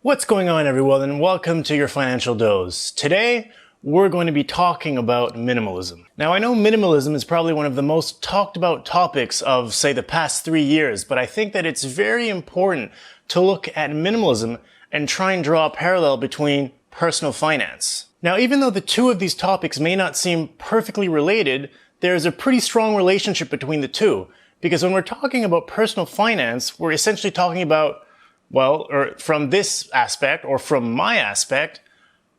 What's going on, everyone, and welcome to your financial dose. Today, we're going to be talking about minimalism. Now, I know minimalism is probably one of the most talked about topics of, say, the past 3 years, but I think that it's very important to look at minimalism and try and draw a parallel between personal finance. Now, even though the two of these topics may not seem perfectly related, there's a pretty strong relationship between the two, because when we're talking about personal finance, we're essentially talking about or from this aspect, or from my aspect,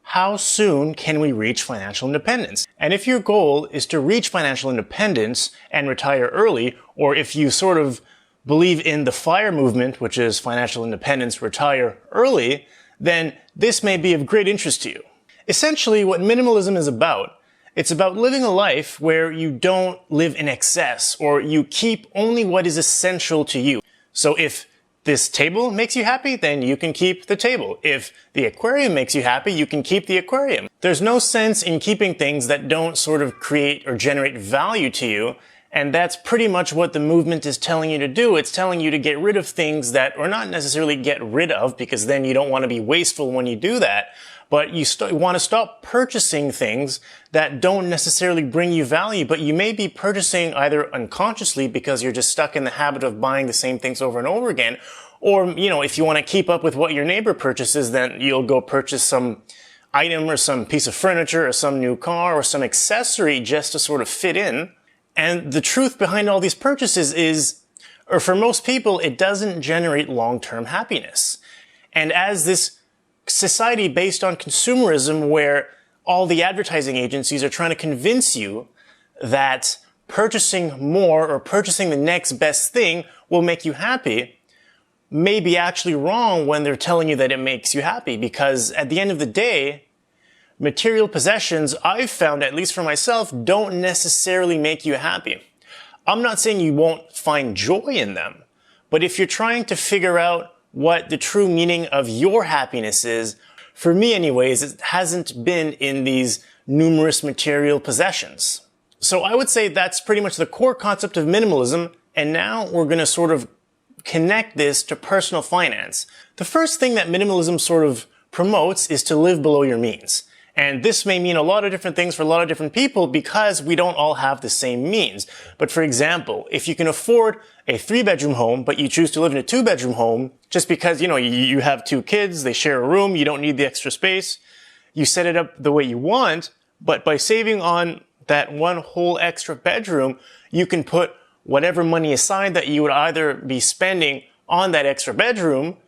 how soon can we reach financial independence? And if your goal is to reach financial independence and retire early, or if you sort of believe in the FIRE movement, which is financial independence, retire early, then this may be of great interest to you. Essentially, what minimalism is about, it's about living a life where you don't live in excess, or you keep only what is essential to you. So if this table makes you happy, then you can keep the table. If the aquarium makes you happy, you can keep the aquarium. There's no sense in keeping things that don't sort of create or generate value to you, and that's pretty much what the movement is telling you to do. It's telling you to get rid of things that, or not necessarily get rid of, because then you don't want to be wasteful when you do that, but you want to stop purchasing things that don't necessarily bring you value, but you may be purchasing either unconsciously because you're just stuck in the habit of buying the same things over and over again, or, if you want to keep up with what your neighbor purchases, then you'll go purchase some item or some piece of furniture or some new car or some accessory just to sort of fit in. And the truth behind all these purchases is, or for most people, it doesn't generate long-term happiness. And as this society based on consumerism, where all the advertising agencies are trying to convince you that purchasing more or purchasing the next best thing will make you happy, may be actually wrong when they're telling you that it makes you happy. Because at the end of the day, material possessions, I've found, at least for myself, don't necessarily make you happy. I'm not saying you won't find joy in them, but if you're trying to figure out what the true meaning of your happiness is, for me anyways, it hasn't been in these numerous material possessions. So I would say that's pretty much the core concept of minimalism, and now we're going to sort of connect this to personal finance. The first thing that minimalism sort of promotes is to live below your means. And this may mean a lot of different things for a lot of different people because we don't all have the same means. But for example, if you can afford a 3-bedroom home, but you choose to live in a 2-bedroom home, just because, you have 2 kids, they share a room, you don't need the extra space, you set it up the way you want, but by saving on that one whole extra bedroom, you can put whatever money aside that you would either be spending on that extra bedroom,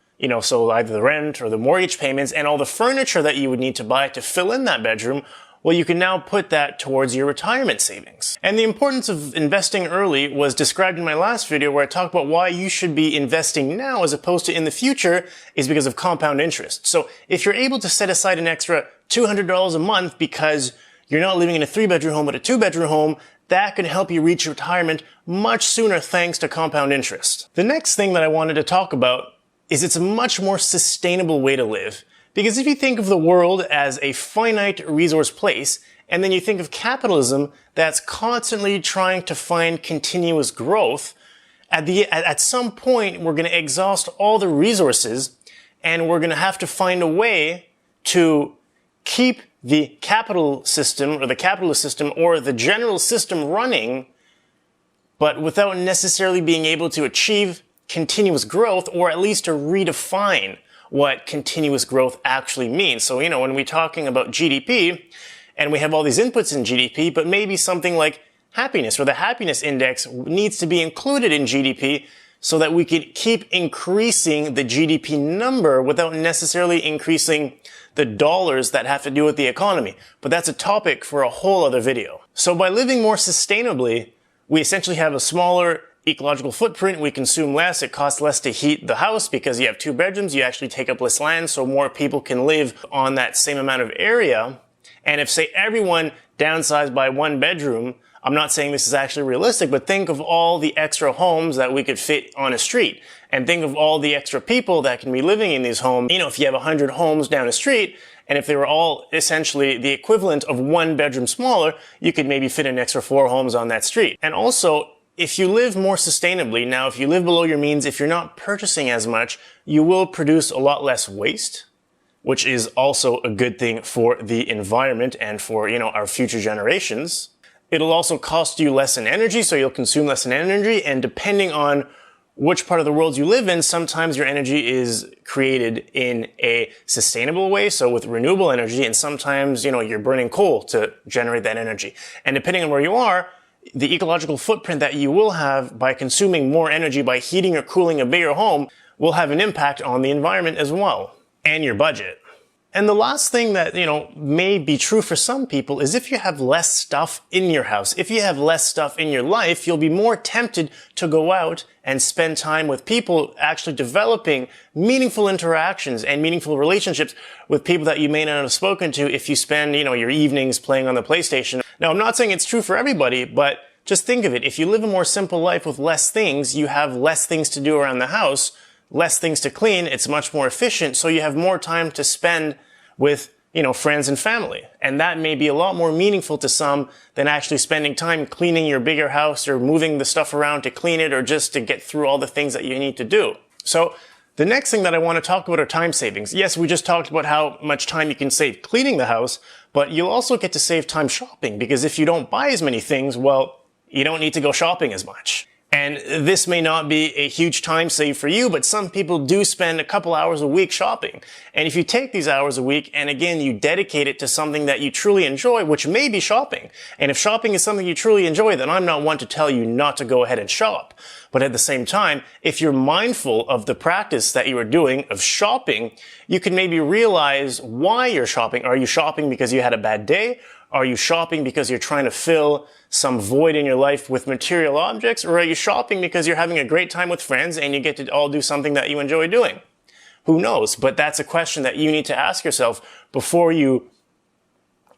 so either the rent or the mortgage payments and all the furniture that you would need to buy to fill in that bedroom, well, you can now put that towards your retirement savings. And the importance of investing early was described in my last video, where I talked about why you should be investing now as opposed to in the future, is because of compound interest. So if you're able to set aside an extra $200 a month because you're not living in a 3-bedroom home but a 2-bedroom home, that can help you reach retirement much sooner thanks to compound interest. The next thing that I wanted to talk about is it's a much more sustainable way to live. Because if you think of the world as a finite resource place, and then you think of capitalism that's constantly trying to find continuous growth, at some point we're going to exhaust all the resources, and we're going to have to find a way to keep the capital system, or the capitalist system, or the general system running, but without necessarily being able to achieve continuous growth, or at least to redefine what continuous growth actually means. So, when we're talking about GDP, and we have all these inputs in GDP, but maybe something like happiness, or the happiness index needs to be included in GDP so that we could keep increasing the GDP number without necessarily increasing the dollars that have to do with the economy. But that's a topic for a whole other video. So by living more sustainably, we essentially have a smaller ecological footprint, we consume less, it costs less to heat the house because you have 2 bedrooms, you actually take up less land, so more people can live on that same amount of area. And if, say, everyone downsized by 1 bedroom, I'm not saying this is actually realistic, but think of all the extra homes that we could fit on a street. And think of all the extra people that can be living in these homes. If you have 100 homes down a street, and if they were all essentially the equivalent of 1 bedroom smaller, you could maybe fit an extra 4 homes on that street. And also, if you live more sustainably, now if you live below your means, if you're not purchasing as much, you will produce a lot less waste, which is also a good thing for the environment and for, our future generations. It'll also cost you less in energy, so you'll consume less in energy, and depending on which part of the world you live in, sometimes your energy is created in a sustainable way, so with renewable energy, and sometimes, you're burning coal to generate that energy. And depending on where you are, the ecological footprint that you will have by consuming more energy by heating or cooling a bigger home will have an impact on the environment as well, and your budget. And the last thing that, may be true for some people is if you have less stuff in your house, if you have less stuff in your life, you'll be more tempted to go out and spend time with people actually developing meaningful interactions and meaningful relationships with people that you may not have spoken to if you spend, your evenings playing on the PlayStation. Now, I'm not saying it's true for everybody, but just think of it. If you live a more simple life with less things, you have less things to do around the house, less things to clean, it's much more efficient, so you have more time to spend with, friends and family. And that may be a lot more meaningful to some than actually spending time cleaning your bigger house or moving the stuff around to clean it or just to get through all the things that you need to do. So the next thing that I want to talk about are time savings. Yes, we just talked about how much time you can save cleaning the house, but you'll also get to save time shopping, because if you don't buy as many things, well, you don't need to go shopping as much. And this may not be a huge time save for you, but some people do spend a couple hours a week shopping. And if you take these hours a week and again, you dedicate it to something that you truly enjoy, which may be shopping. And if shopping is something you truly enjoy, then I'm not one to tell you not to go ahead and shop. But at the same time, if you're mindful of the practice that you are doing of shopping, you can maybe realize why you're shopping. Are you shopping because you had a bad day? Are you shopping because you're trying to fill some void in your life with material objects? Or are you shopping because you're having a great time with friends and you get to all do something that you enjoy doing? Who knows? But that's a question that you need to ask yourself before you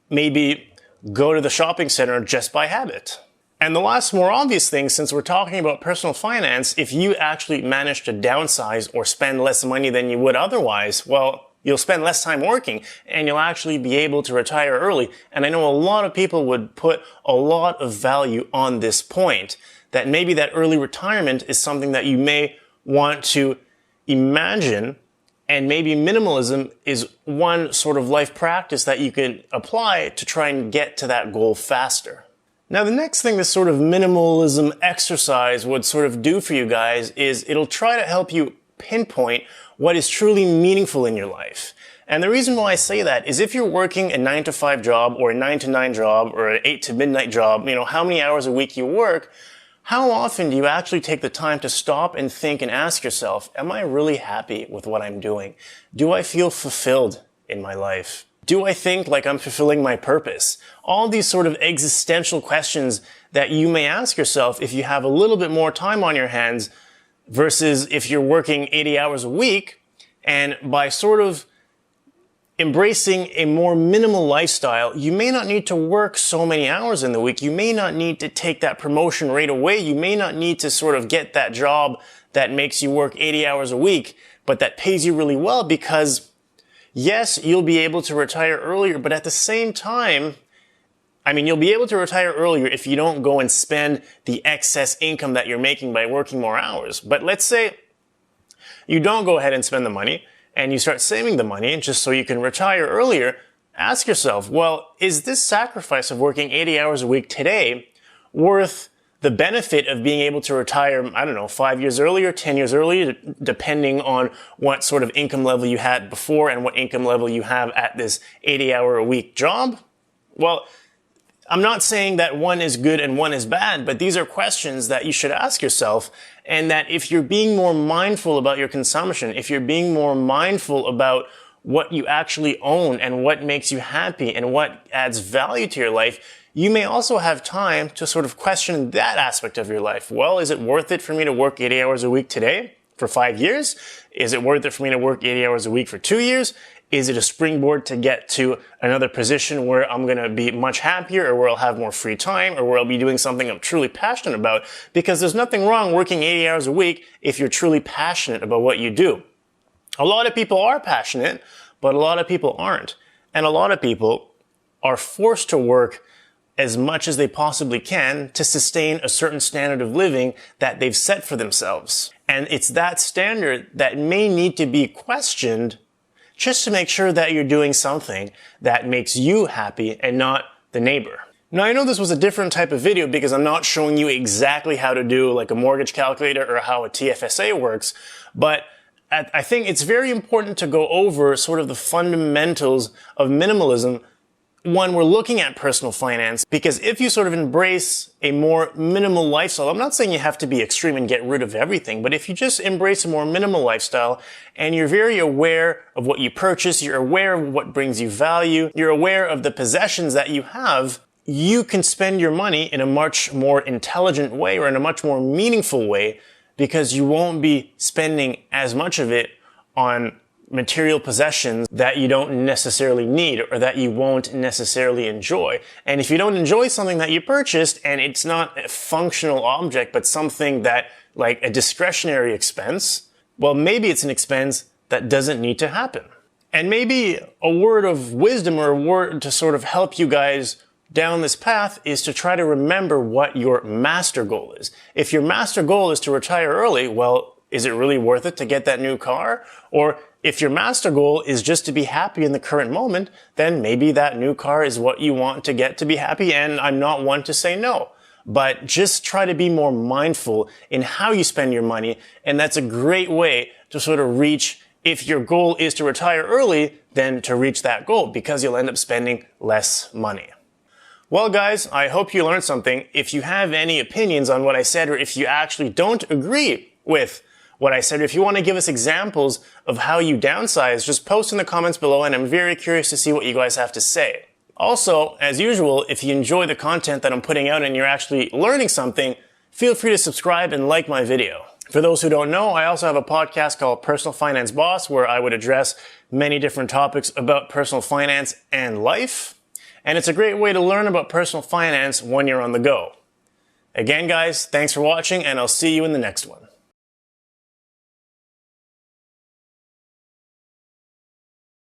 maybe go to the shopping center just by habit. And the last more obvious thing, since we're talking about personal finance, if you actually manage to downsize or spend less money than you would otherwise, well, you'll spend less time working and you'll actually be able to retire early. And I know a lot of people would put a lot of value on this point, that maybe that early retirement is something that you may want to imagine, and maybe minimalism is one sort of life practice that you can apply to try and get to that goal faster. Now, the next thing this sort of minimalism exercise would sort of do for you guys is it'll try to help you pinpoint what is truly meaningful in your life. And the reason why I say that is if you're working a 9-to-5 job or a 9-to-9 job or an 8-to-midnight job, how many hours a week you work, how often do you actually take the time to stop and think and ask yourself, am I really happy with what I'm doing? Do I feel fulfilled in my life? Do I think like I'm fulfilling my purpose? All these sort of existential questions that you may ask yourself if you have a little bit more time on your hands versus if you're working 80 hours a week. And by sort of embracing a more minimal lifestyle, you may not need to work so many hours in the week. You may not need to take that promotion right away. You may not need to sort of get that job that makes you work 80 hours a week, but that pays you really well, because yes, you'll be able to retire earlier, but at the same time, you'll be able to retire earlier if you don't go and spend the excess income that you're making by working more hours. But let's say you don't go ahead and spend the money and you start saving the money just so you can retire earlier. Ask yourself, well, is this sacrifice of working 80 hours a week today worth the benefit of being able to retire, 5 years earlier, 10 years earlier, depending on what sort of income level you had before and what income level you have at this 80-hour-a-week job? Well, I'm not saying that one is good and one is bad, but these are questions that you should ask yourself, and that if you're being more mindful about your consumption, if you're being more mindful about what you actually own and what makes you happy and what adds value to your life, you may also have time to sort of question that aspect of your life. Well, is it worth it for me to work 80 hours a week today for 5 years? Is it worth it for me to work 80 hours a week for 2 years? Is it a springboard to get to another position where I'm going to be much happier, or where I'll have more free time, or where I'll be doing something I'm truly passionate about? Because there's nothing wrong working 80 hours a week if you're truly passionate about what you do. A lot of people are passionate, but a lot of people aren't. And a lot of people are forced to work as much as they possibly can to sustain a certain standard of living that they've set for themselves. And it's that standard that may need to be questioned just to make sure that you're doing something that makes you happy and not the neighbor. Now, I know this was a different type of video because I'm not showing you exactly how to do like a mortgage calculator or how a TFSA works, but I think it's very important to go over sort of the fundamentals of minimalism when we're looking at personal finance, because if you sort of embrace a more minimal lifestyle, I'm not saying you have to be extreme and get rid of everything, but if you just embrace a more minimal lifestyle and you're very aware of what you purchase, you're aware of what brings you value, you're aware of the possessions that you have, you can spend your money in a much more intelligent way or in a much more meaningful way, because you won't be spending as much of it on material possessions that you don't necessarily need or that you won't necessarily enjoy. And if you don't enjoy something that you purchased and it's not a functional object, but something that, like a discretionary expense, well, maybe it's an expense that doesn't need to happen. And maybe a word of wisdom or a word to sort of help you guys down this path is to try to remember what your master goal is. If your master goal is to retire early, well, is it really worth it to get that new car? Or if your master goal is just to be happy in the current moment, then maybe that new car is what you want to get to be happy, and I'm not one to say no. But just try to be more mindful in how you spend your money, and that's a great way to sort of reach, if your goal is to retire early, then to reach that goal, because you'll end up spending less money. Well, guys, I hope you learned something. If you have any opinions on what I said, or if you actually don't agree with what I said, or if you want to give us examples of how you downsize, just post in the comments below, and I'm very curious to see what you guys have to say. Also, as usual, if you enjoy the content that I'm putting out and you're actually learning something, feel free to subscribe and like my video. For those who don't know, I also have a podcast called Personal Finance Boss, where I would address many different topics about personal finance and life. And it's a great way to learn about personal finance when you're on the go. Again, guys, thanks for watching, and I'll see you in the next one.